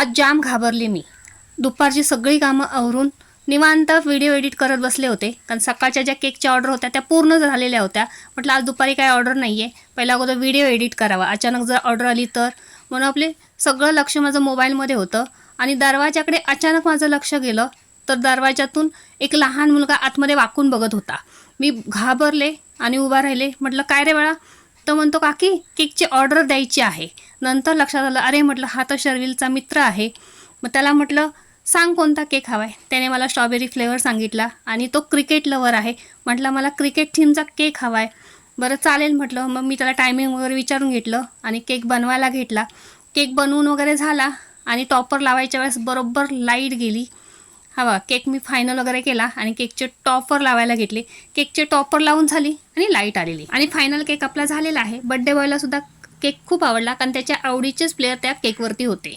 आज जाम घाबरले मी. दुपारची सगळी कामं आवरून निवांत व्हिडिओ एडिट करत बसले होते, कारण सकाळच्या ज्या केकच्या ऑर्डर होत्या त्या पूर्ण झालेल्या होत्या. म्हटलं आज दुपारी काय ऑर्डर नाही आहे, पहिला अगोदर व्हिडिओ एडिट करावा. अचानक जर ऑर्डर आली तर, म्हणून आपले सगळं लक्ष माझं मोबाईलमध्ये होतं. आणि दरवाजाकडे अचानक माझं लक्ष गेलं, तर दरवाजातून एक लहान मुलगा आतमध्ये वाकून बघत होता. मी घाबरले आणि उभा राहिले. म्हटलं काय रे बाळा? तर म्हणतो काकी केकची ऑर्डर द्यायची आहे. नंतर लक्षात आलं, अरे म्हटलं हा तर शर्विलचा मित्र आहे. मग त्याला म्हटलं सांग कोणता केक हवा आहे. त्याने मला स्ट्रॉबेरी फ्लेवर सांगितला आणि तो क्रिकेट लवर आहे. म्हटलं मला क्रिकेट थीमचा केक हवा आहे. बरं चालेल म्हटलं. मग मी त्याला टायमिंग वगैरे विचारून घेतलं आणि केक बनवायला घेतला. केक बनवून वगैरे झाला आणि टॉपर लावायच्या वेळेस बरोबर लाईट गेली. हवा केक मी फायनल वगैरे केला आणि केकचे टॉपर लावायला घेतले. केकचे टॉपर लावून झाली आणि लाईट आलेली आणि फायनल केक आपला झालेला आहे. बड्डे बॉयला सुद्धा केक खूप आवडला, कारण त्याच्या आवडीचेच प्लेयर त्या केकवरती होते.